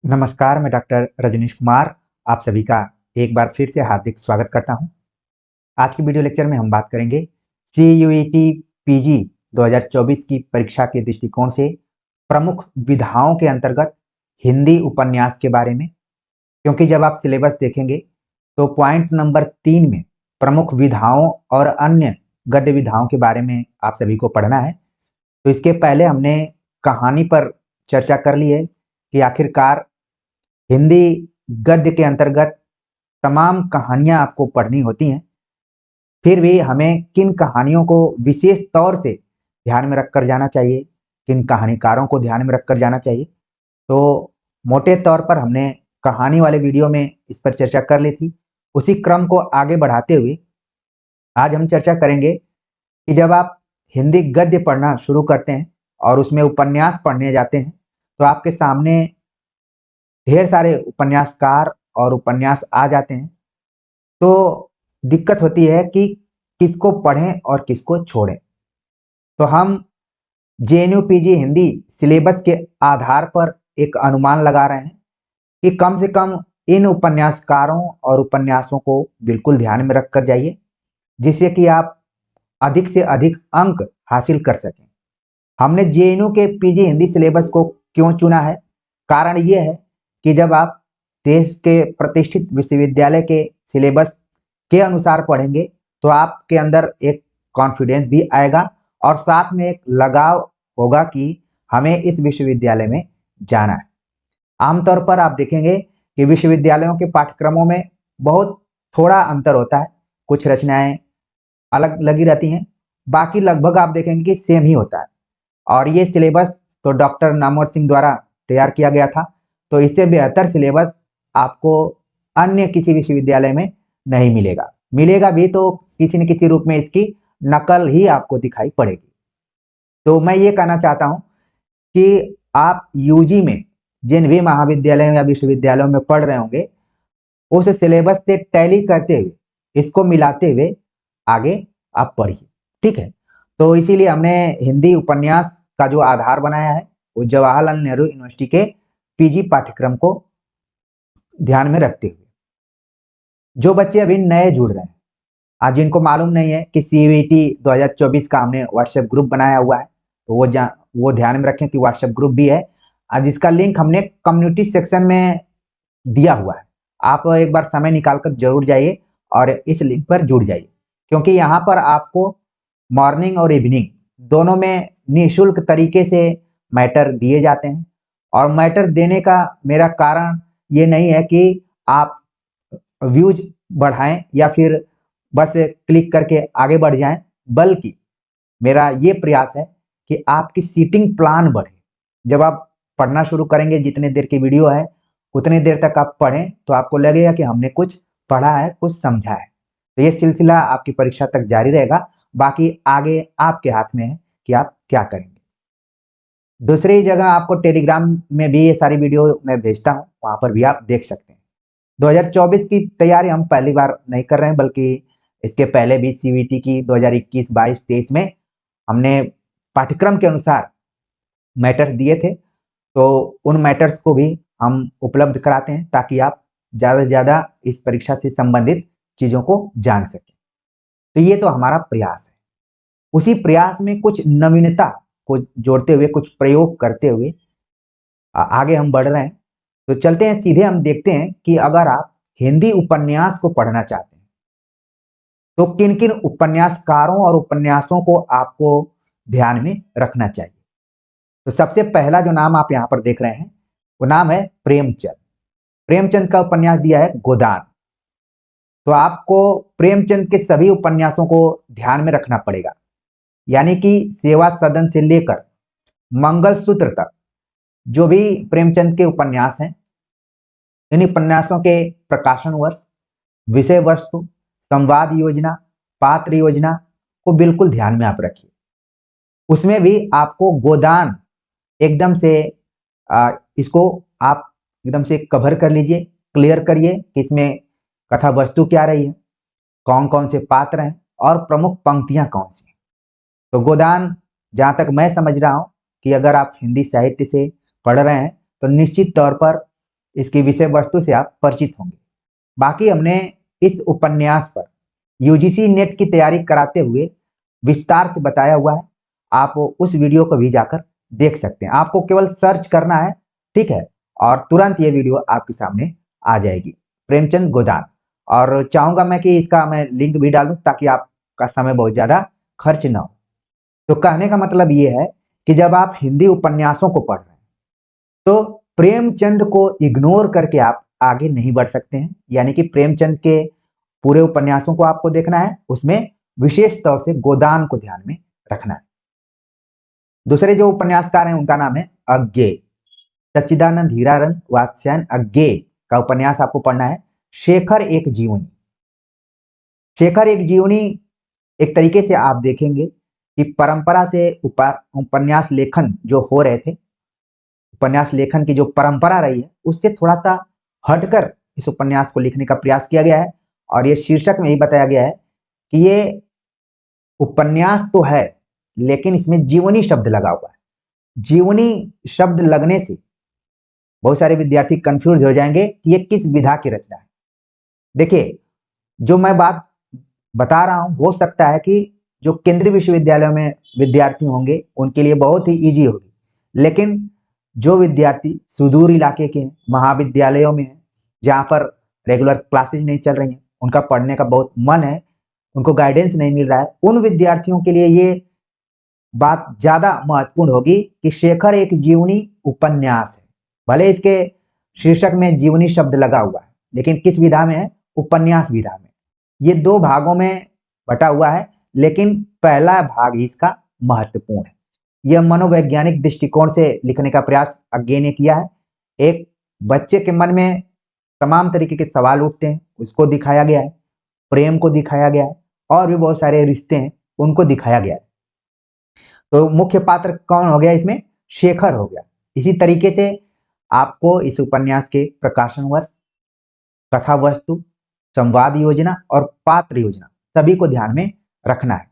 नमस्कार, मैं डॉक्टर रजनीश कुमार आप सभी का एक बार फिर से हार्दिक स्वागत करता हूं। आज की वीडियो लेक्चर में हम बात करेंगे CUET PG 2024 की परीक्षा के दृष्टिकोण से प्रमुख विधाओं के अंतर्गत हिंदी उपन्यास के बारे में। क्योंकि जब आप सिलेबस देखेंगे तो पॉइंट नंबर 3 में प्रमुख विधाओं और अन्य गद्य विधाओं के बारे में आप सभी को पढ़ना है। तो इसके पहले हमने कहानी पर चर्चा कर ली है कि आखिरकार हिंदी गद्य के अंतर्गत तमाम कहानियां आपको पढ़नी होती हैं, फिर भी हमें किन कहानियों को विशेष तौर से ध्यान में रखकर जाना चाहिए, किन कहानीकारों को ध्यान में रखकर जाना चाहिए। तो मोटे तौर पर हमने कहानी वाले वीडियो में इस पर चर्चा कर ली थी। उसी क्रम को आगे बढ़ाते हुए आज हम चर्चा करेंगे कि जब आप हिंदी गद्य पढ़ना शुरू करते हैं और उसमें उपन्यास पढ़ने जाते हैं तो आपके सामने ढेर सारे उपन्यासकार और उपन्यास आ जाते हैं। तो दिक्कत होती है कि किसको पढ़ें और किसको छोड़ें। तो हम JNU PG हिंदी सिलेबस के आधार पर एक अनुमान लगा रहे हैं कि कम से कम इन उपन्यासकारों और उपन्यासों को बिल्कुल ध्यान में रखकर जाइए, जिससे कि आप अधिक से अधिक अंक हासिल कर सकें। हमने JNU के PG हिंदी सिलेबस को क्यों चुना है? कारण ये है कि जब आप देश के प्रतिष्ठित विश्वविद्यालय के सिलेबस के अनुसार पढ़ेंगे तो आपके अंदर एक कॉन्फिडेंस भी आएगा और साथ में एक लगाव होगा कि हमें इस विश्वविद्यालय में जाना है। आमतौर पर आप देखेंगे कि विश्वविद्यालयों के पाठ्यक्रमों में बहुत थोड़ा अंतर होता है, कुछ रचनाएं अलग लगी रहती हैं, बाकी लगभग आप देखेंगे कि सेम ही होता है। और ये सिलेबस तो डॉक्टर नामवर सिंह द्वारा तैयार किया गया था, तो इससे बेहतर सिलेबस आपको अन्य किसी विश्वविद्यालय में नहीं मिलेगा। मिलेगा भी तो किसी न किसी रूप में इसकी नकल ही आपको दिखाई पड़ेगी। तो मैं ये कहना चाहता हूं कि आप यूजी में जिन भी महाविद्यालयों या विश्वविद्यालयों में पढ़ रहे होंगे उस सिलेबस से टैली करते हुए, इसको मिलाते हुए आगे आप पढ़िए, ठीक है। तो इसीलिए हमने हिंदी उपन्यास का जो आधार बनाया है वो जवाहरलाल नेहरू यूनिवर्सिटी के PG पाठ्यक्रम को ध्यान में रखते हुए। जो बच्चे अभी नए जुड़ रहे हैं, आज जिनको मालूम नहीं है कि CUET 2024 का हमने व्हाट्सएप ग्रुप बनाया हुआ है, तो वो ध्यान में रखें कि व्हाट्सएप ग्रुप भी है, जिसका लिंक हमने कम्युनिटी सेक्शन में दिया हुआ है। आप एक बार समय निकालकर जरूर जाइए और इस लिंक पर जुड़ जाइए, क्योंकि यहाँ पर आपको मॉर्निंग और इवनिंग दोनों में निःशुल्क तरीके से मैटर दिए जाते हैं। और मैटर देने का मेरा कारण ये नहीं है कि आप व्यूज बढ़ाएं या फिर बस क्लिक करके आगे बढ़ जाएं, बल्कि मेरा ये प्रयास है कि आपकी सीटिंग प्लान बढ़े। जब आप पढ़ना शुरू करेंगे, जितने देर की वीडियो है उतनी देर तक आप पढ़ें तो आपको लगेगा कि हमने कुछ पढ़ा है, कुछ समझा है। तो ये सिलसिला आपकी परीक्षा तक जारी रहेगा, बाकी आगे आपके हाथ में है कि आप क्या करेंगे। दूसरी जगह आपको टेलीग्राम में भी ये सारी वीडियो मैं भेजता हूँ, वहां पर भी आप देख सकते हैं। 2024 की तैयारी हम पहली बार नहीं कर रहे हैं, बल्कि इसके पहले भी CUET की 2021, 22, 23 में हमने पाठ्यक्रम के अनुसार मैटर्स दिए थे। तो उन मैटर्स को भी हम उपलब्ध कराते हैं ताकि आप ज़्यादा से ज़्यादा इस परीक्षा से संबंधित चीज़ों को जान सकें। तो ये तो हमारा प्रयास है। उसी प्रयास में कुछ नवीनता को जोड़ते हुए, कुछ प्रयोग करते हुए आगे हम बढ़ रहे हैं। तो चलते हैं सीधे, हम देखते हैं कि अगर आप हिंदी उपन्यास को पढ़ना चाहते हैं तो किन किन उपन्यासकारों और उपन्यासों को आपको ध्यान में रखना चाहिए। तो सबसे पहला जो नाम आप यहाँ पर देख रहे हैं वो नाम है प्रेमचंद। प्रेमचंद का उपन्यास दिया है गोदान। तो आपको प्रेमचंद के सभी उपन्यासों को ध्यान में रखना पड़ेगा, यानी कि सेवा सदन से लेकर मंगलसूत्र तक जो भी प्रेमचंद के उपन्यास हैं, इन उपन्यासों के प्रकाशन वर्ष, विषय वस्तु, संवाद योजना, पात्र योजना को बिल्कुल ध्यान में आप रखिए। उसमें भी आपको गोदान एकदम से इसको आप एकदम से कवर कर लीजिए, क्लियर करिए कि इसमें कथा वस्तु क्या रही है, कौन कौन से पात्र हैं और प्रमुख पंक्तियां कौन सी हैं। तो गोदान, जहां तक मैं समझ रहा हूं कि अगर आप हिंदी साहित्य से पढ़ रहे हैं तो निश्चित तौर पर इसकी विषय वस्तु से आप परिचित होंगे। बाकी हमने इस उपन्यास पर यूजीसी नेट की तैयारी कराते हुए विस्तार से बताया हुआ है, आप उस वीडियो को भी जाकर देख सकते हैं। आपको केवल सर्च करना है, ठीक है, और तुरंत ये वीडियो आपके सामने आ जाएगी, प्रेमचंद गोदान। और चाहूंगा मैं कि इसका मैं लिंक भी डाल दूं ताकि आपका समय बहुत ज्यादा खर्च ना हो। तो कहने का मतलब ये है कि जब आप हिंदी उपन्यासों को पढ़ रहे हैं तो प्रेमचंद को इग्नोर करके आप आगे नहीं बढ़ सकते हैं। यानी कि प्रेमचंद के पूरे उपन्यासों को आपको देखना है, उसमें विशेष तौर से गोदान को ध्यान में रखना है। दूसरे जो उपन्यासकार हैं उनका नाम है अज्ञे, सच्चिदानंद हीरारन वात्स्यायन अज्ञे का उपन्यास आपको पढ़ना है, शेखर एक जीवनी। शेखर एक जीवनी एक तरीके से आप देखेंगे कि परंपरा से उपन्यास लेखन जो हो रहे थे, उपन्यास लेखन की जो परंपरा रही है उससे थोड़ा सा हटकर इस उपन्यास को लिखने का प्रयास किया गया है। और ये शीर्षक में ही बताया गया है कि ये उपन्यास तो है लेकिन इसमें जीवनी शब्द लगा हुआ है। जीवनी शब्द लगने से बहुत सारे विद्यार्थी कंफ्यूज हो जाएंगे कि ये किस विधा की रचना है। देखिए, जो मैं बात बता रहा हूं हो सकता है कि जो केंद्रीय विश्वविद्यालयों में विद्यार्थी होंगे उनके लिए बहुत ही इजी होगी, लेकिन जो विद्यार्थी सुदूर इलाके के महाविद्यालयों में हैं, जहाँ पर रेगुलर क्लासेज नहीं चल रही हैं, उनका पढ़ने का बहुत मन है, उनको गाइडेंस नहीं मिल रहा है, उन विद्यार्थियों के लिए ये बात ज्यादा महत्वपूर्ण होगी कि शेखर एक जीवनी उपन्यास है। भले इसके शीर्षक में जीवनी शब्द लगा हुआ है, लेकिन किस विधा में है? उपन्यास विधा में। ये दो भागों में बटा हुआ है, लेकिन पहला भाग ही इसका महत्वपूर्ण है। यह मनोवैज्ञानिक दृष्टिकोण से लिखने का प्रयास अज्ञे ने किया है। एक बच्चे के मन में तमाम तरीके के सवाल उठते हैं, उसको दिखाया गया है, प्रेम को दिखाया गया है, और भी बहुत सारे रिश्ते हैं उनको दिखाया गया है। तो मुख्य पात्र कौन हो गया इसमें? शेखर हो गया। इसी तरीके से आपको इस उपन्यास के प्रकाशन वर्ष, कथा वस्तु, संवाद योजना और पात्र योजना सभी को ध्यान में रखना है।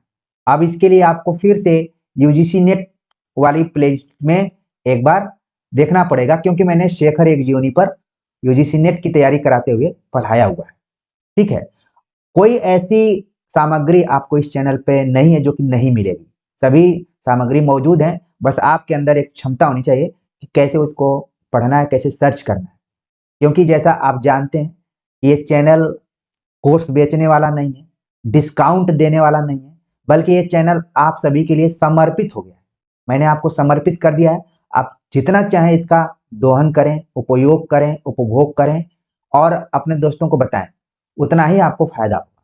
अब इसके लिए आपको फिर से यूजीसी नेट वाली प्लेलिस्ट में एक बार देखना पड़ेगा, क्योंकि मैंने शेखर एक जीवनी पर यूजीसी नेट की तैयारी कराते हुए पढ़ाया हुआ है। ठीक है, कोई ऐसी सामग्री आपको इस चैनल पे नहीं है जो कि नहीं मिलेगी, सभी सामग्री मौजूद है। बस आपके अंदर एक क्षमता होनी चाहिए कि कैसे उसको पढ़ना है, कैसे सर्च करना है। क्योंकि जैसा आप जानते हैं, ये चैनल कोर्स बेचने वाला नहीं है, डिस्काउंट देने वाला नहीं है, बल्कि ये चैनल आप सभी के लिए समर्पित हो गया है। मैंने आपको समर्पित कर दिया है, आप जितना चाहें इसका दोहन करें, उपयोग करें, उपभोग करें और अपने दोस्तों को बताएं, उतना ही आपको फायदा होगा।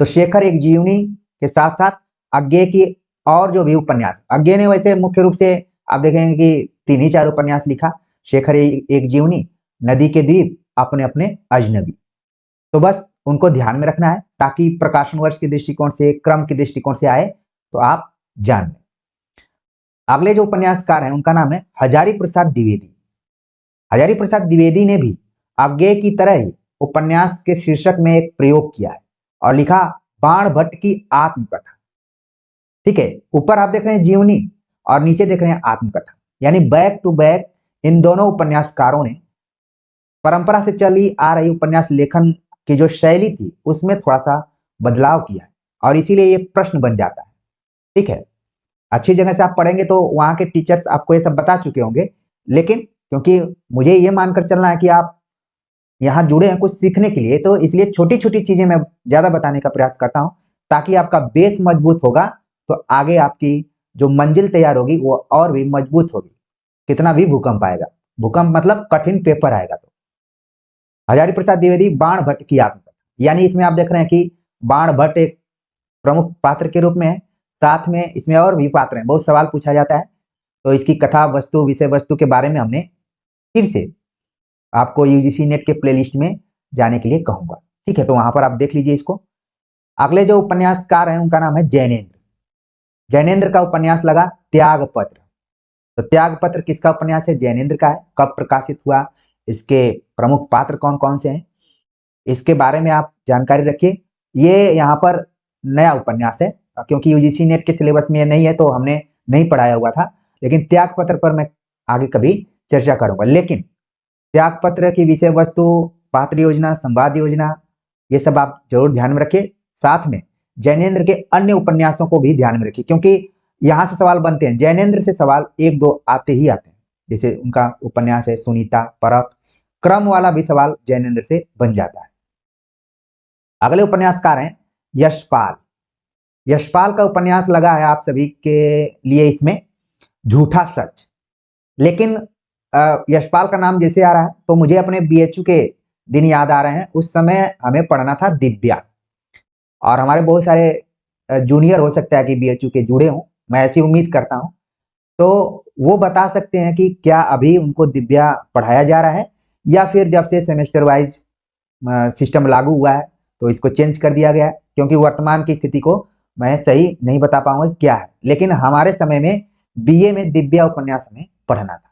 तो शेखर एक जीवनी के साथ साथ अज्ञे की और जो भी उपन्यास, अज्ञे ने वैसे मुख्य रूप से आप देखेंगे कि 3 ही 4 उपन्यास लिखा, शेखर एक जीवनी, नदी के द्वीप, अपने अपने अजनबी। तो बस उनको ध्यान में रखना है ताकि प्रकाशन वर्ष के दृष्टिकोण से, क्रम के दृष्टिकोण से आए तो आप जान लें। अगले जो उपन्यासकार हैं उनका नाम है हजारी प्रसाद द्विवेदी। हजारी प्रसाद द्विवेदी ने भी अज्ञे की तरह ही उपन्यास के शीर्षक में एक प्रयोग किया है और लिखा बाण भट्ट की आत्मकथा। ठीक है, ऊपर आप देख रहे हैं जीवनी और नीचे देख रहे हैं आत्मकथा, यानी बैक टू बैक इन दोनों उपन्यासकारों ने परंपरा से चली आ रही उपन्यास लेखन की जो शैली थी उसमें थोड़ा सा बदलाव किया है, और इसीलिए ये प्रश्न बन जाता है। ठीक है, अच्छी जगह से आप पढ़ेंगे तो वहां के टीचर्स आपको ये सब बता चुके होंगे, लेकिन क्योंकि मुझे ये मानकर चलना है कि आप यहाँ जुड़े हैं कुछ सीखने के लिए, तो इसलिए छोटी छोटी चीजें मैं ज्यादा बताने का प्रयास करता हूँ ताकि आपका बेस मजबूत होगा, तो आगे आपकी जो मंजिल तैयार होगी वो और भी मजबूत होगी। कितना भी भूकंप आएगा, भूकंप मतलब कठिन पेपर आएगा। तो हजारी प्रसाद द्विवेदी बाण भट्ट की आत्मकथा, यानी इसमें आप देख रहे हैं कि बाण भट्ट एक प्रमुख पात्र के रूप में है, साथ में इसमें और भी पात्र हैं, बहुत सवाल पूछा जाता है। तो इसकी कथा वस्तु, विषय वस्तु के बारे में हमने फिर से आपको यूजीसी नेट के प्लेलिस्ट में जाने के लिए कहूंगा। ठीक है, तो वहां पर आप देख लीजिए इसको। अगले जो उपन्यासकार हैं उनका नाम है जैनेन्द्र। जैनेन्द्र का उपन्यास लगा त्याग पत्र। तो त्याग पत्र किसका उपन्यास है? जैनेन्द्र का है। कब प्रकाशित हुआ, इसके प्रमुख पात्र कौन कौन से हैं, इसके बारे में आप जानकारी रखिए। ये यहाँ पर नया उपन्यास है, क्योंकि यूजीसी नेट के सिलेबस में ये नहीं है तो हमने नहीं पढ़ाया हुआ था, लेकिन त्याग पत्र पर मैं आगे कभी चर्चा करूंगा। लेकिन त्याग पत्र की विषय वस्तु, पात्र योजना, संवाद योजना, ये सब आप जरूर ध्यान में रखिए। साथ में जैनेन्द्र के अन्य उपन्यासों को भी ध्यान में रखिए, क्योंकि यहां से सवाल बनते हैं, जैनेन्द्र से सवाल एक दो आते ही आते हैं। जैसे उनका उपन्यास है सुनीता, परख, क्रम वाला भी सवाल जैनेन्द्र से बन जाता है। अगले उपन्यासकार हैं यशपाल। यशपाल का उपन्यास लगा है आप सभी के लिए इसमें झूठा सच। लेकिन यशपाल का नाम जैसे आ रहा है तो मुझे अपने बीएचयू के दिन याद आ रहे हैं। उस समय हमें पढ़ना था दिव्या, और हमारे बहुत सारे जूनियर हो सकता है कि बीएचयू के जुड़े हों, मैं ऐसी उम्मीद करता हूं। तो वो बता सकते हैं कि क्या अभी उनको दिव्या पढ़ाया जा रहा है, या फिर जब से सेमेस्टर वाइज सिस्टम लागू हुआ है तो इसको चेंज कर दिया गया है। क्योंकि वर्तमान की स्थिति को मैं सही नहीं बता पाऊंगा क्या है, लेकिन हमारे समय में बीए में दिव्या उपन्यास हमें पढ़ना था।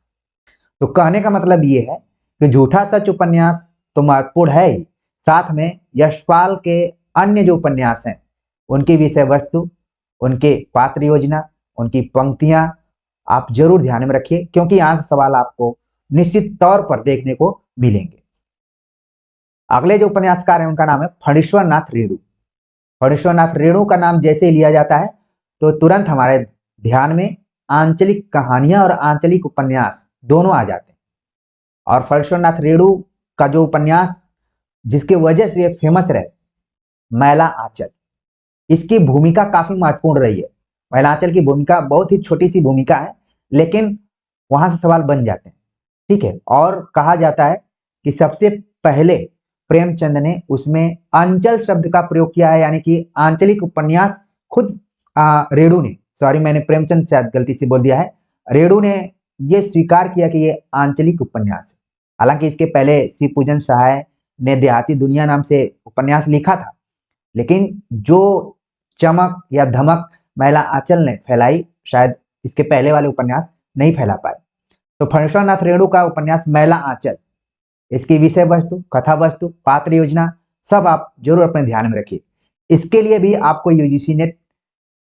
तो कहने का मतलब ये है कि झूठा सच उपन्यास तो महत्वपूर्ण है ही, साथ में यशपाल के अन्य जो उपन्यास हैं उनकी विषय वस्तु, उनके पात्र योजना, उनकी पंक्तियां आप जरूर ध्यान में रखिए, क्योंकि यहां से सवाल आपको निश्चित तौर पर देखने को मिलेंगे। अगले जो उपन्यासकार हैं उनका नाम है फणीश्वर नाथ रेणु। फणीश्वर नाथ रेणु का नाम जैसे ही लिया जाता है तो तुरंत हमारे ध्यान में आंचलिक कहानियां और आंचलिक उपन्यास दोनों आ जाते हैं। और फणीश्वर नाथ रेणु का जो उपन्यास जिसके वजह से ये फेमस रहे, मैला आंचल, इसकी भूमिका काफी महत्वपूर्ण रही है। मैला आंचल की भूमिका बहुत ही छोटी सी भूमिका है, लेकिन वहां से सवाल बन जाते हैं। ठीक है, और कहा जाता है कि सबसे पहले प्रेमचंद ने उसमें अंचल शब्द का प्रयोग किया है, यानी कि आंचलिक उपन्यास खुद रेणु ने, सॉरी मैंने प्रेमचंद शायद गलती से बोल दिया है, रेणु ने यह स्वीकार किया कि यह आंचलिक उपन्यास है। हालांकि इसके पहले शिव पूजन सहाय ने देहाती दुनिया नाम से उपन्यास लिखा था, लेकिन जो चमक या धमक मैला आंचल ने फैलाई शायद इसके पहले वाले उपन्यास नहीं फैला पाए। तो फणीश्वर नाथ रेणु का उपन्यास मैला आंचल, इसकी विषय वस्तु, कथा वस्तु, पात्र योजना सब आप जरूर अपने ध्यान में रखिए। इसके लिए भी आपको यूजीसी नेट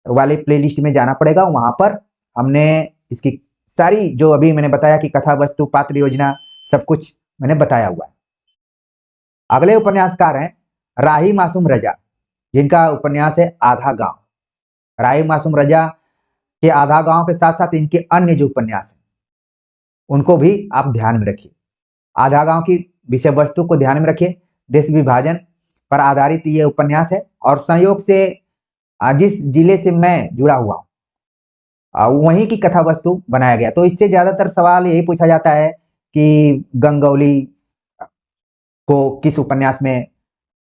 वाले प्लेलिस्ट में जाना पड़ेगा। वहां पर हमने इसकी सारी जो अभी मैंने बताया कि कथा वस्तु, पात्र योजना सब कुछ मैंने बताया हुआ है। अगले उपन्यासकार हैं राही मासूम रजा, जिनका उपन्यास है आधा गांव। राही मासूम रजा के आधा गांव के साथ साथ इनके अन्य जो उपन्यास हैं उनको भी आप ध्यान में रखिए। आधा गांव की विषय वस्तु को ध्यान में रखिए। देश विभाजन पर आधारित ये उपन्यास है, और संयोग से जिस जिले से मैं जुड़ा हुआ हूं वहीं की कथा वस्तु बनाया गया। तो इससे ज्यादातर सवाल यही पूछा जाता है कि गंगौली को किस उपन्यास में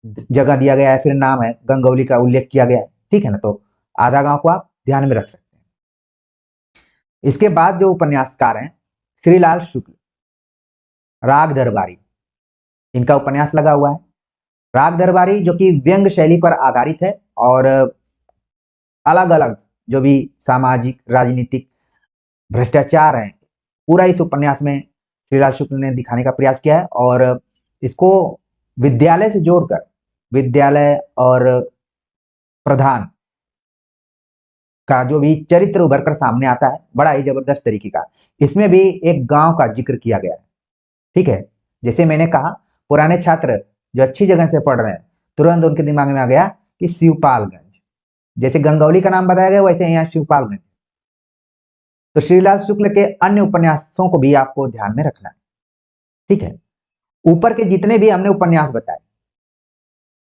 जगह दिया गया है, फिर नाम है गंगौली का उल्लेख किया गया है। ठीक है ना, तो आधा गांव को आप ध्यान में रख सकते हैं। इसके बाद जो उपन्यासकार हैं श्रीलाल शुक्ल, राग दरबारी, इनका उपन्यास लगा हुआ है। राग दरबारी जो कि व्यंग शैली पर आधारित है, और अलग अलग जो भी सामाजिक राजनीतिक भ्रष्टाचार है पूरा इस उपन्यास में श्रीलाल शुक्ल ने दिखाने का प्रयास किया है। और इसको विद्यालय से जोड़कर, विद्यालय और प्रधान का जो भी चरित्र उभर कर सामने आता है बड़ा ही जबरदस्त तरीके का। इसमें भी एक गांव का जिक्र किया गया है। ठीक है, जैसे मैंने कहा पुराने छात्र जो अच्छी जगह से पढ़ रहे हैं तुरंत उनके दिमाग में आ गया कि शिवपालगंज, जैसे गंगौली का नाम बताया गया वैसे यहाँ शिवपालगंज। तो श्रीलाल शुक्ल के अन्य उपन्यासों को भी आपको ध्यान में रखना है। ठीक है, ऊपर के जितने भी हमने उपन्यास बताए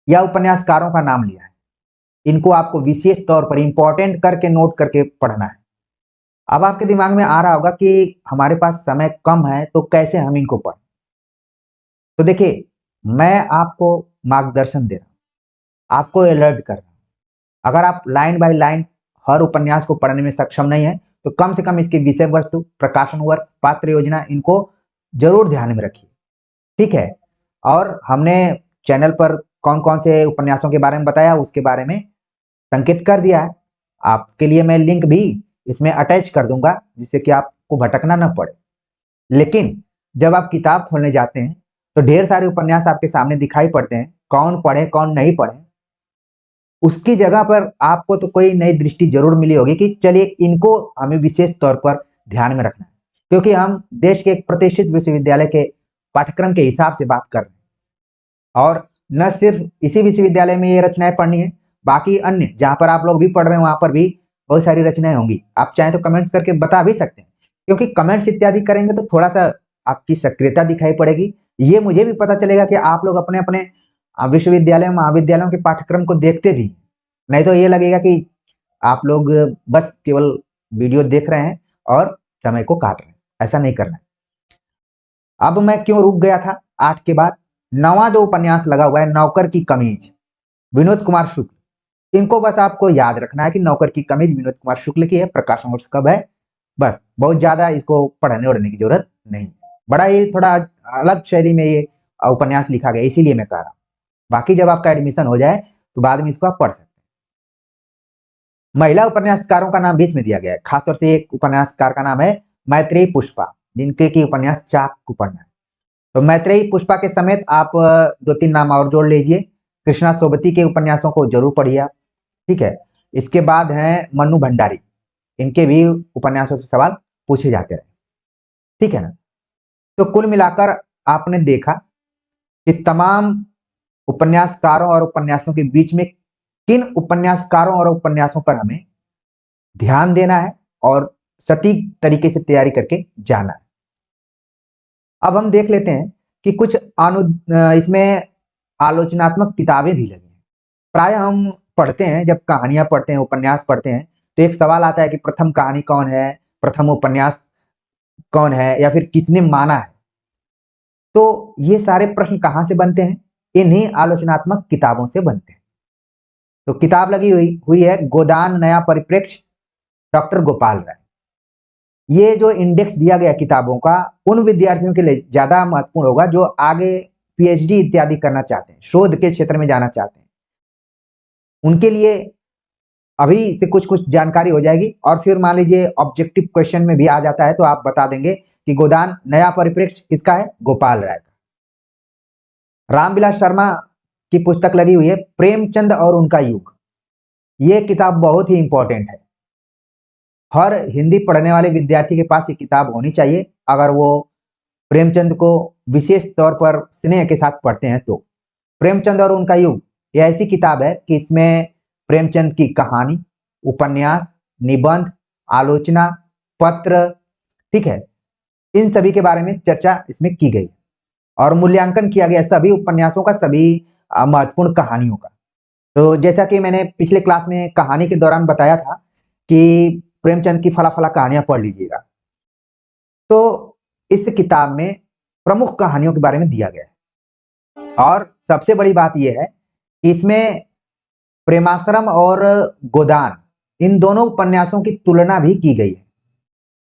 या उपन्यासकारों का नाम लिया है, इनको आपको विशेष तौर पर इंपॉर्टेंट करके नोट करके पढ़ना है। अब आपके दिमाग में आ रहा होगा कि हमारे पास समय कम है तो कैसे हम इनको पढ़ें। तो देखिए, मैं आपको मार्गदर्शन दे रहा हूं, आपको अलर्ट कर रहा हूं। अगर आप लाइन बाय लाइन हर उपन्यास को पढ़ने में सक्षम नहीं है तो कम से कम इसकी विषय वस्तु, प्रकाशन वर्ष, पात्र योजना, इनको जरूर ध्यान में रखिए। ठीक है, और हमने चैनल पर कौन कौन से उपन्यासों के बारे में बताया उसके बारे में संकेत कर दिया है। आपके लिए मैं लिंक भी इसमें अटैच कर दूंगा जिससे कि आपको भटकना न पड़े। लेकिन जब आप किताब खोलने जाते हैं तो ढेर सारे उपन्यास आपके सामने दिखाई पड़ते हैं, कौन पढ़े कौन नहीं पढ़े, उसकी जगह पर आपको तो कोई नई दृष्टि जरूर मिली होगी कि चलिए इनको हमें विशेष तौर पर ध्यान में रखना है, क्योंकि हम देश के एक प्रतिष्ठित विश्वविद्यालय के पाठ्यक्रम के हिसाब से बात कर रहे हैं। और न सिर्फ इसी विश्वविद्यालय में ये रचनाएं पढ़नी है, बाकी अन्य जहां पर आप लोग भी पढ़ रहे हैं वहां पर भी बहुत सारी रचनाएं होंगी। आप चाहें तो कमेंट्स करके बता भी सकते हैं, क्योंकि कमेंट्स इत्यादि करेंगे तो थोड़ा सा आपकी सक्रियता दिखाई पड़ेगी। ये मुझे भी पता चलेगा कि आप लोग अपने अपने विश्वविद्यालय महाविद्यालयों के पाठ्यक्रम को देखते भी, नहीं तो ये लगेगा कि आप लोग बस केवल वीडियो देख रहे हैं और समय को काट रहे हैं। ऐसा नहीं करना है। अब मैं क्यों रुक गया था 8 के बाद, 9वां जो उपन्यास लगा हुआ है नौकर की कमीज, विनोद कुमार शुक्ल। इनको बस आपको याद रखना है कि नौकर की कमीज विनोद कुमार शुक्ल की है, प्रकाशन वर्ष कब है, बस बहुत ज्यादा इसको पढ़ने वढ़ने की जरूरत नहीं। बड़ा ही थोड़ा अलग शैली में ये उपन्यास लिखा गया, इसीलिए मैं कह रहा हूं। बाकी जब आपका एडमिशन हो जाए तो बाद में इसको आप पढ़ सकते हैं। महिला उपन्यासकारों का नाम भी इसमें दिया गया है। खासतौर से एक उपन्यासकार का नाम है मैत्रेयी पुष्पा, जिनके की उपन्यास चाक उपन्यास है। तो मैत्रेयी पुष्पा के समेत आप 2-3 नाम और जोड़ लीजिए। कृष्णा सोबती के उपन्यासों को जरूर पढ़िए आप, ठीक है। इसके बाद है मन्नू भंडारी, इनके भी उपन्यासों से सवाल पूछे जाते रहे, ठीक है ना। तो कुल मिलाकर आपने देखा कि तमाम उपन्यासकारों और उपन्यासों के बीच में किन उपन्यासकारों और उपन्यासों पर हमें ध्यान देना है और सटीक तरीके से तैयारी करके जाना है। अब हम देख लेते हैं कि कुछ इसमें आलोचनात्मक किताबें भी लगी हैं। प्राय हम पढ़ते हैं, जब कहानियां पढ़ते हैं, उपन्यास पढ़ते हैं, तो एक सवाल आता है कि प्रथम कहानी कौन है, प्रथम उपन्यास कौन है, या फिर किसने माना है। तो ये सारे प्रश्न कहां से बनते हैं? इन्हीं आलोचनात्मक किताबों से बनते हैं। तो किताब लगी हुई है गोदान नया परिप्रेक्ष्य, डॉक्टर गोपाल राय। ये जो इंडेक्स दिया गया किताबों का, उन विद्यार्थियों के लिए ज्यादा महत्वपूर्ण होगा जो आगे पीएचडी इत्यादि करना चाहते हैं, शोध के क्षेत्र में जाना चाहते हैं। उनके लिए अभी से कुछ कुछ जानकारी हो जाएगी, और फिर मान लीजिए ऑब्जेक्टिव क्वेश्चन में भी आ जाता है तो आप बता देंगे कि गोदान नया परिप्रेक्ष्य किसका है? गोपाल राय का। रामविलास शर्मा की पुस्तक लगी हुई है प्रेमचंद और उनका युग। ये किताब बहुत ही इंपॉर्टेंट है, हर हिंदी पढ़ने वाले विद्यार्थी के पास ये किताब होनी चाहिए, अगर वो प्रेमचंद को विशेष तौर पर स्नेह के साथ पढ़ते हैं तो। प्रेमचंद और उनका युग ये ऐसी किताब है कि इसमें प्रेमचंद की कहानी, उपन्यास, निबंध, आलोचना, पत्र, ठीक है, इन सभी के बारे में चर्चा इसमें की गई और मूल्यांकन किया गया सभी उपन्यासों का, सभी महत्वपूर्ण कहानियों का। तो जैसा कि मैंने पिछले क्लास में कहानी के दौरान बताया था कि प्रेमचंद की फला फला कहानियां पढ़ लीजिएगा, तो इस किताब में प्रमुख कहानियों के बारे में दिया गया है। और सबसे बड़ी बात यह है कि इसमें प्रेमाश्रम और गोदान, इन दोनों उपन्यासों की तुलना भी की गई है।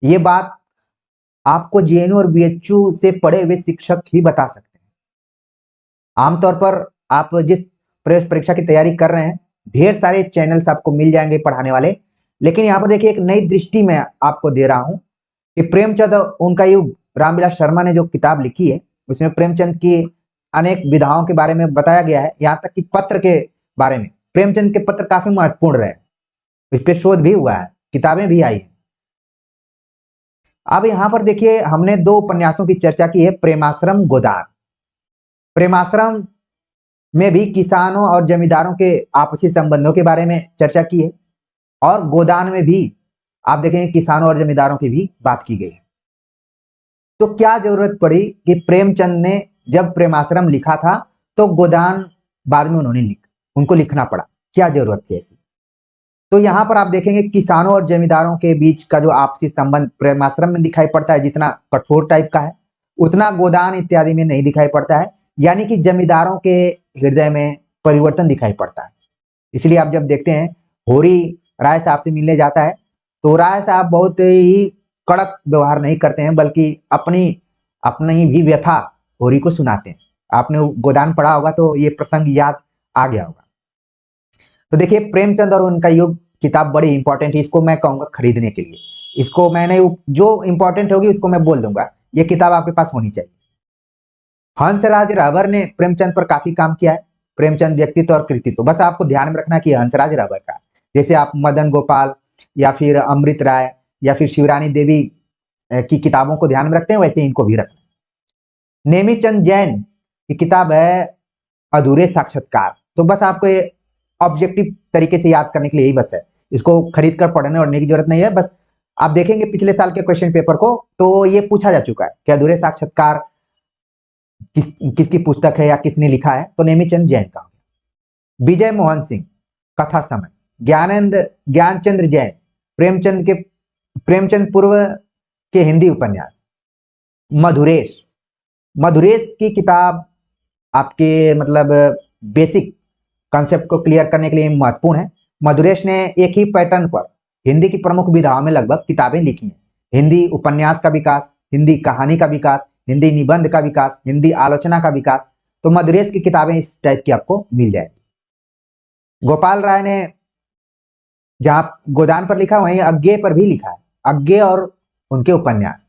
ये बात आपको जेएनयू और बीएचयू से पढ़े हुए शिक्षक ही बता सकते हैं। आमतौर पर आप जिस प्रवेश परीक्षा की तैयारी कर रहे हैं, ढेर सारे चैनल्स आपको मिल जाएंगे पढ़ाने वाले, लेकिन यहाँ पर देखिए एक नई दृष्टि में आपको दे रहा हूं कि प्रेमचंद उनका युग, रामविलास शर्मा ने जो किताब लिखी है उसमें प्रेमचंद की अनेक विधाओं के बारे में बताया गया है, यहाँ तक कि पत्र के बारे में। प्रेमचंद के पत्र काफी महत्वपूर्ण रहे, इस पर शोध भी हुआ है, किताबें भी आई है। अब यहाँ पर देखिए हमने 2 उपन्यासों की चर्चा की है, प्रेमाश्रम, गोदान। प्रेमाश्रम में भी किसानों और जमींदारों के आपसी संबंधों के बारे में चर्चा की है, और गोदान में भी आप देखेंगे किसानों और जमींदारों की भी बात की गई है। तो क्या जरूरत पड़ी कि प्रेमचंद ने जब प्रेमाश्रम लिखा था तो गोदान बाद में उनको लिखना पड़ा, क्या जरूरत थी ऐसी? तो यहां पर आप देखेंगे किसानों और जमींदारों के बीच का जो आपसी संबंध प्रेमाश्रम में दिखाई पड़ता है, जितना कठोर टाइप का है, उतना गोदान इत्यादि में नहीं दिखाई पड़ता है। यानी कि जमींदारों के हृदय में परिवर्तन दिखाई पड़ता है। इसलिए आप जब देखते हैं होरी राय साहब से मिलने जाता है तो राय साहब बहुत ही कड़क व्यवहार नहीं करते हैं, बल्कि अपनी भी व्यथा होरी को सुनाते हैं। आपने गोदान पढ़ा होगा तो ये प्रसंग याद आ गया होगा। तो देखिए प्रेमचंद और उनका युग किताब बड़ी इंपॉर्टेंट है, इसको मैं कहूंगा खरीदने के लिए। इसको मैंने जो इंपॉर्टेंट होगी उसको मैं बोल दूंगा, ये किताब आपके पास होनी चाहिए। हंसराज रावर ने प्रेमचंद पर काफी काम किया है, प्रेमचंद व्यक्तित्व और कृतित्व। बस आपको ध्यान में रखना कि हंसराज रावर का, जैसे आप मदन गोपाल या फिर अमृत राय या फिर शिवरानी देवी की किताबों को ध्यान में रखते हैं, वैसे इनको भी रखना। नेमीचंद जैन की किताब है अधूरे साक्षात्कार। तो बस आपको ये ऑब्जेक्टिव तरीके से याद करने के लिए यही बस है, इसको खरीद कर पढ़ने और की जरूरत नहीं है। बस आप देखेंगे पिछले साल के क्वेश्चन पेपर को तो ये पूछा जा चुका है कि अधूरे साक्षात्कार किसकी पुस्तक है या किसने लिखा है, तो नेमीचंद जैन का। विजय मोहन सिंह कथा समय, ज्ञानचंद्र जैन प्रेमचंद पूर्व के हिंदी उपन्यास। मधुरेश की किताब आपके मतलब बेसिक कॉन्सेप्ट को क्लियर करने के लिए महत्वपूर्ण है। मधुरेश ने एक ही पैटर्न पर हिंदी की प्रमुख विधाओं में लगभग किताबें लिखी हैं। हिंदी उपन्यास का विकास, हिंदी कहानी का विकास, हिंदी निबंध का विकास, हिंदी आलोचना का विकास। तो मधुरेश की किताबें इस टाइप की आपको मिल जाएगी। गोपाल राय ने जहां गोदान पर लिखा वहीं अज्ञे पर भी लिखा है, अज्ञे और उनके उपन्यास।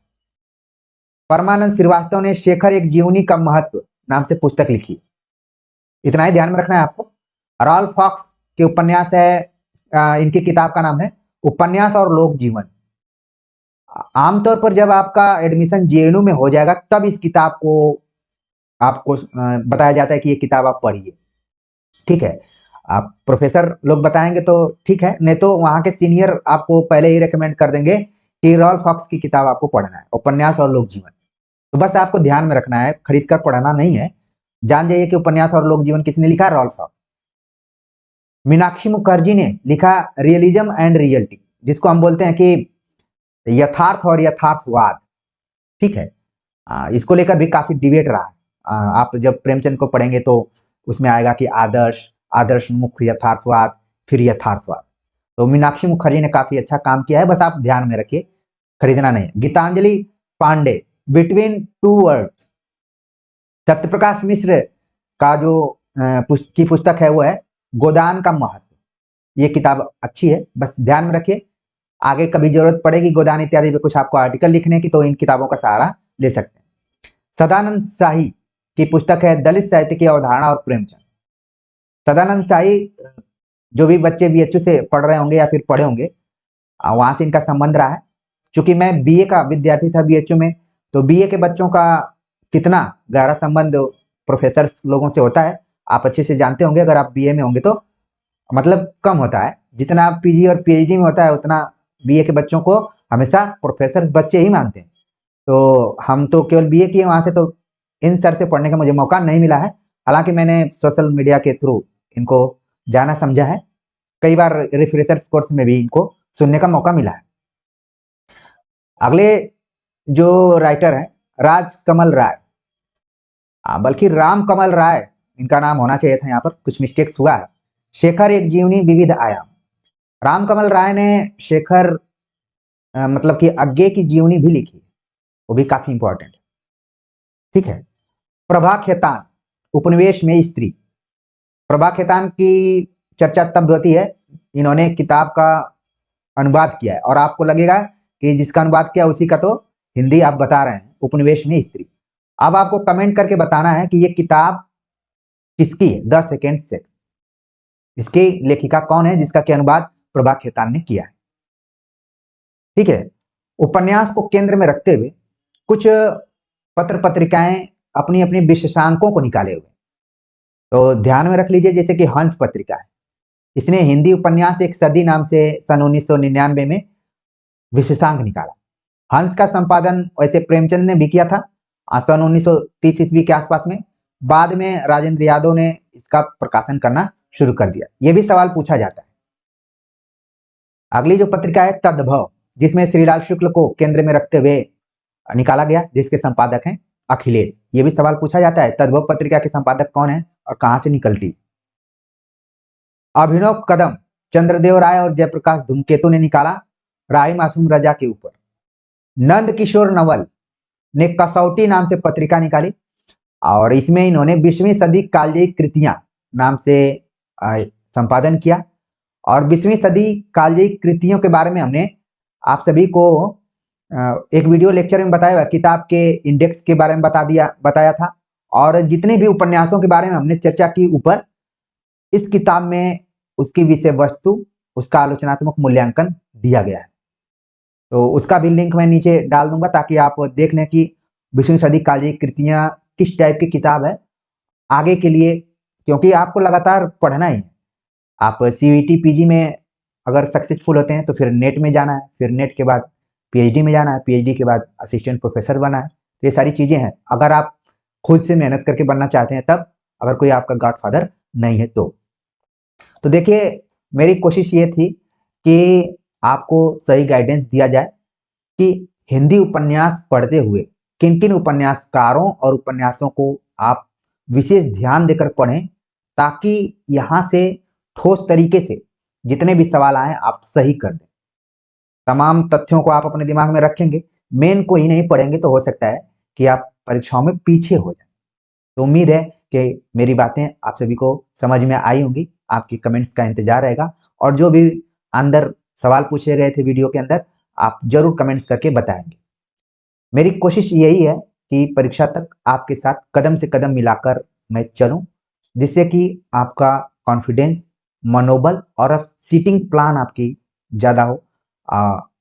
परमानंद श्रीवास्तव ने शेखर एक जीवनी का महत्व नाम से पुस्तक लिखी। इतना ही ध्यान में रखना है आपको। रॉल्फ फॉक्स के उपन्यास है, इनकी किताब का नाम है उपन्यास और लोक जीवन। आमतौर पर जब आपका एडमिशन जेएनयू में हो जाएगा तब इस किताब को आपको बताया जाता है कि ये किताब आप पढ़िए, ठीक है। आप प्रोफेसर लोग बताएंगे तो ठीक है, नहीं तो वहां के सीनियर आपको पहले ही रेकमेंड कर देंगे कि रॉल्फ फॉक्स की किताब आपको पढ़ना है, उपन्यास और लोक जीवन। तो बस आपको ध्यान में रखना है, खरीद कर पढ़ना नहीं है। जान जाइए कि उपन्यास और लोक जीवन किसने लिखा, रॉल्फ फॉक्स। मीनाक्षी मुखर्जी ने लिखा रियलिज्म एंड रियलिटी, जिसको हम बोलते हैं कि यथार्थ और यथार्थवाद, ठीक है। इसको लेकर भी काफी डिबेट रहा है। आप जब प्रेमचंद को पढ़ेंगे तो उसमें आएगा कि आदर्श मुख्य यथार्थवाद, फिर यथार्थवाद। तो मीनाक्षी मुखर्जी ने काफी अच्छा काम किया है, बस आप ध्यान में रखिए, खरीदना नहीं। Geetanjali Pandey between two words, Satyaprakash Mishra का जो की पुस्तक है वो है गोदान का महत्व। ये किताब अच्छी है, बस ध्यान में रखिए। आगे कभी जरूरत पड़ेगी गोदान इत्यादि पे कुछ आपको आर्टिकल लिखने की तो इन किताबों का सहारा ले सकते हैं। सदानंद शाही की पुस्तक है दलित साहित्य की अवधारणा और प्रेमचंद। सदानंद शाही, जो भी बच्चे बीएचयू से पढ़ रहे होंगे या फिर पढ़े होंगे, वहां से इनका संबंध रहा है। चूंकि मैं बीए का विद्यार्थी था बीएचयू में, तो बीए के बच्चों का कितना गहरा संबंध प्रोफेसर लोगों से होता है आप अच्छे से जानते होंगे। अगर आप बीए में होंगे तो मतलब कम होता है, जितना पीजी और पीएचडी में होता है उतना बीए के बच्चों को हमेशा प्रोफेसर बच्चे ही मानते हैं। तो हम तो केवल बीए किए वहां से, तो इन सर से पढ़ने का मुझे मौका नहीं मिला है। हालांकि मैंने सोशल मीडिया के थ्रू इनको जाना समझा है, कई बार रिफ्रेशर्स कोर्स में भी इनको सुनने का मौका मिला है। अगले जो राइटर है राजकमल राय, बल्कि राम कमल राय इनका नाम होना चाहिए था, यहाँ पर कुछ मिस्टेक्स हुआ है। शेखर एक जीवनी विविध आयाम। राम कमल राय ने शेखर मतलब कि अज्ञे की जीवनी भी लिखी, वो भी काफी इंपॉर्टेंट, ठीक है। प्रभा खेतान उपनिवेश में स्त्री। प्रभा खेतान की चर्चा तब होती है, इन्होंने किताब का अनुवाद किया है और आपको लगेगा कि जिसका अनुवाद किया उसी का तो हिंदी आप बता रहे हैं, उपनिवेश में स्त्री। अब आपको कमेंट करके बताना है कि ये किताब किसकी है, द सेकेंड सेक्स, इसकी लेखिका कौन है जिसका कि अनुवाद प्रभा खेतान ने किया है, ठीक है। उपन्यास को केंद्र में रखते हुए कुछ पत्र पत्रिकाएं अपनी अपनी विशेषांकों को निकाले हुए, तो ध्यान में रख लीजिए। जैसे कि हंस पत्रिका है, इसने हिंदी उपन्यास एक सदी नाम से सन 1999 में विशेषांक निकाला। हंस का संपादन वैसे प्रेमचंद ने भी किया था सन 1930 ईस्वी के आसपास में। बाद में राजेंद्र यादव ने इसका प्रकाशन करना शुरू कर दिया। यह भी सवाल पूछा जाता है। अगली जो पत्रिका है तद्भव, जिसमें श्रीलाल शुक्ल को केंद्र में रखते हुए निकाला गया, जिसके संपादक हैं अखिलेश। ये भी सवाल पूछा जाता है, तद्भव पत्रिका के संपादक कौन है और कहां से निकलती। अभिनव कदम चंद्रदेव राय और जयप्रकाश धूमकेतु ने निकाला राही मासूम रजा के ऊपर। नंद किशोर नवल ने कसौटी नाम से पत्रिका निकाली और इसमें इन्होंने 20वीं सदी कालजयी कृतियां नाम से संपादन किया। और 20वीं सदी कालजयी कृतियों के बारे में हमने आप सभी को एक वीडियो लेक्चर में बताया, किताब के इंडेक्स के बारे में बताया था। और जितने भी उपन्यासों के बारे में हमने चर्चा की ऊपर, इस किताब में उसकी विषय वस्तु, उसका आलोचनात्मक मूल्यांकन दिया गया है। तो उसका भी लिंक मैं नीचे डाल दूंगा ताकि आप देख लें कि 20वीं सदी कालजयी कृतियां किस टाइप की किताब है आगे के लिए, क्योंकि आपको लगातार पढ़ना ही है। आप सीयूईटी पीजी में अगर सक्सेसफुल होते हैं तो फिर नेट में जाना है, फिर नेट के बाद पीएचडी में जाना है, पीएचडी के बाद असिस्टेंट प्रोफेसर बनना है। तो ये सारी चीजें हैं, अगर आप खुद से मेहनत करके बनना चाहते हैं तब, अगर कोई आपका गॉडफादर नहीं है तो देखिए मेरी कोशिश ये थी कि आपको सही गाइडेंस दिया जाए कि हिंदी उपन्यास पढ़ते हुए किन किन उपन्यासकारों और उपन्यासों को आप विशेष ध्यान देकर पढ़ें, ताकि यहाँ से ठोस तरीके से जितने भी सवाल आए आप सही कर दें। तमाम तथ्यों को आप अपने दिमाग में रखेंगे, मेन को ही नहीं पढ़ेंगे तो हो सकता है कि आप परीक्षाओं में पीछे हो जाए। तो उम्मीद है कि मेरी बातें आप सभी को समझ में आई होंगी। आपकी कमेंट्स का इंतजार रहेगा, और जो भी अंदर सवाल पूछे गए थे वीडियो के अंदर आप जरूर कमेंट्स करके बताएंगे। मेरी कोशिश यही है कि परीक्षा तक आपके साथ कदम से कदम मिलाकर मैं चलूं, जिससे कि आपका कॉन्फिडेंस, मनोबल और सीटिंग प्लान आपकी ज़्यादा हो,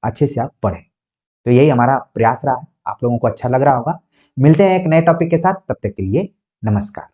अच्छे से आप पढ़ें। तो यही हमारा प्रयास रहा है, आप लोगों को अच्छा लग रहा होगा। मिलते हैं एक नए टॉपिक के साथ, तब तक के लिए नमस्कार।